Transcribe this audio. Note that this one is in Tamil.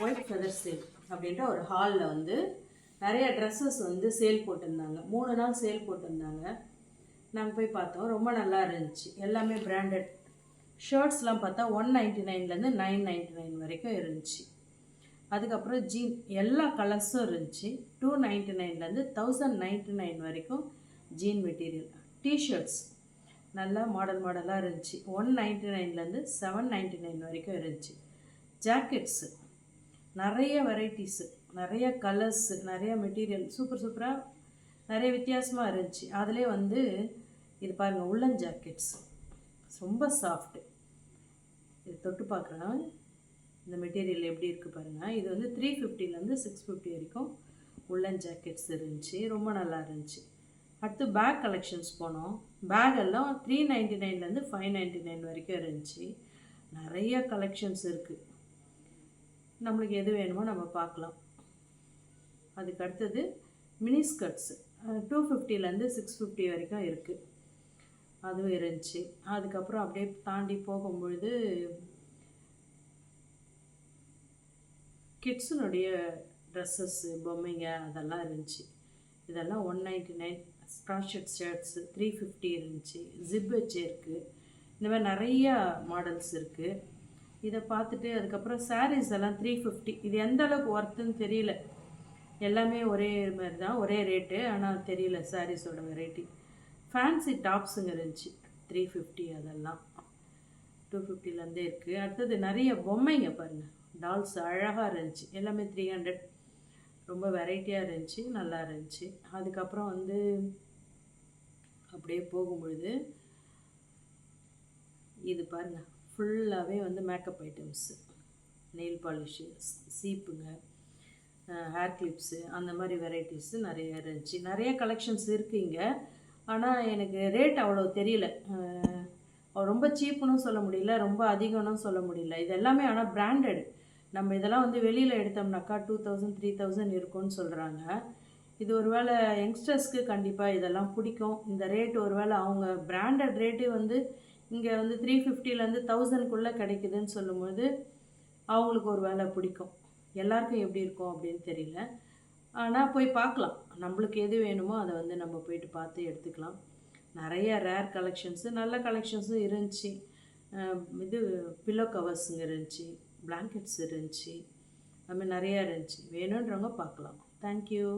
ஒயிட் ஃபெதர் சேல் அப்படின்ற ஒரு ஹாலில் வந்து நிறைய ட்ரெஸ்ஸஸ் வந்து சேல் போட்டிருந்தாங்க. 3 நாள் சேல் போட்டிருந்தாங்க. நாங்கள் போய் பார்த்தோம். ரொம்ப நல்லா இருந்துச்சு. எல்லாமே பிராண்டட் ஷர்ட்ஸ்லாம் பார்த்தா 199லேருந்து 999 வரைக்கும் இருந்துச்சு. அதுக்கப்புறம் ஜீன் எல்லா கலர்ஸும் இருந்துச்சு. 299லேருந்து 1099 வரைக்கும் ஜீன் மெட்டீரியல். டிஷர்ட்ஸ் நல்லா மாடலாக இருந்துச்சு. 199லேருந்து 799 வரைக்கும் இருந்துச்சு. ஜாக்கெட்ஸு நிறைய வெரைட்டிஸு, நிறைய கலர்ஸு, நிறைய மெட்டீரியல் சூப்பராக நிறைய வித்தியாசமாக இருந்துச்சு. அதிலே வந்து இது பாருங்கள், உள்ளன் ஜாக்கெட்ஸ் ரொம்ப சாஃப்ட்டு. இது தொட்டு பார்க்குறேன் இந்த மெட்டீரியல் எப்படி இருக்குது பாருங்கள். இது வந்து 350லேருந்து 650 வரைக்கும் உள்ளன் ஜாக்கெட்ஸ் இருந்துச்சு. ரொம்ப நல்லா இருந்துச்சு. அடுத்து பேக் கலெக்ஷன்ஸ் போனோம். பேக் எல்லாம் 399லேருந்து 599 வரைக்கும் இருந்துச்சு. நிறைய கலெக்ஷன்ஸ் இருக்குது. நம்மளுக்கு எது வேணுமோ நம்ம பார்க்கலாம். அதுக்கு அடுத்தது மினி ஸ்கர்ட்ஸு 250லேருந்து 650 வரைக்கும் இருக்குது. அதுவும் இருந்துச்சு. அதுக்கப்புறம் அப்படியே தாண்டி போகும்பொழுது கிட்ஸுனுடைய ட்ரெஸ்ஸஸ்ஸு, பொம்மைங்க அதெல்லாம் இருந்துச்சு. இதெல்லாம் 199. ஸ்க்ராட்சட் ஷர்ட்ஸு 350 இருந்துச்சு. ஜிப் வச்சு இருக்குது. இந்த மாதிரி நிறையா மாடல்ஸ் இருக்குது. இதை பார்த்துட்டு அதுக்கப்புறம் சாரீஸ் எல்லாம் 350. இது எந்த அளவுக்கு ஒர்த்துன்னு தெரியல. எல்லாமே ஒரே மாதிரி தான், ஒரே ரேட்டு. ஆனால் தெரியல சாரீஸோட வெரைட்டி. ஃபேன்சி டாப்ஸுங்க இருந்துச்சு 350. அதெல்லாம் 250லேருந்தே இருக்குது. அடுத்தது நிறைய பொம்மைங்க பாருங்கள், டால்ஸ் அழகாக இருந்துச்சு. எல்லாமே 300. ரொம்ப வெரைட்டியாக இருந்துச்சு, நல்லா இருந்துச்சு. அதுக்கப்புறம் வந்து அப்படியே போகும்பொழுது இது பாருங்கள், ஃபுல்லாகவே வந்து மேக்கப் ஐட்டம்ஸு, நெயில் பாலிஷு, சீப்புங்க, ஹேர் கிளிப்ஸு, அந்த மாதிரி வெரைட்டிஸு நிறைய இருந்துச்சு. நிறைய கலெக்ஷன்ஸ் இருக்குது இங்கே. ஆனால் எனக்கு ரேட் அவ்வளோ தெரியல. ரொம்ப சீப்புன்னு சொல்ல முடியல, ரொம்ப அதிகம்னு சொல்ல முடியல. இது எல்லாமே ஆனால் பிராண்டட். நம்ம இதெல்லாம் வந்து வெளியில் எடுத்தோம்னாக்கா 2000 3000 இருக்கும்னு சொல்கிறாங்க. இது ஒரு வேளை யங்ஸ்டர்ஸ்க்கு கண்டிப்பாக இதெல்லாம் பிடிக்கும். இந்த ரேட் ஒரு வேளை அவங்க பிராண்டட் ரேட்டு வந்து இங்கே வந்து 350லேருந்து 1000க்குள்ளே கிடைக்குதுன்னு சொல்லும்போது அவங்களுக்கு ஒரு வேலை பிடிக்கும். எல்லாருக்கும் எப்படி இருக்கும் அப்படின்னு தெரியல. ஆனால் போய் பார்க்கலாம். நம்மளுக்கு எது வேணுமோ அதை வந்து நம்ம போயிட்டு பார்த்து எடுத்துக்கலாம். நிறைய ரேர் கலெக்ஷன்ஸு, நல்ல கலெக்ஷன்ஸும் இருந்துச்சு. இது பில்லோ கவர்ஸுங்க இருந்துச்சு, பிளாங்கெட்ஸ் இருந்துச்சு, அது மாதிரி நிறையா இருந்துச்சு. வேணுன்றவங்க பார்க்கலாம். தேங்க்யூ.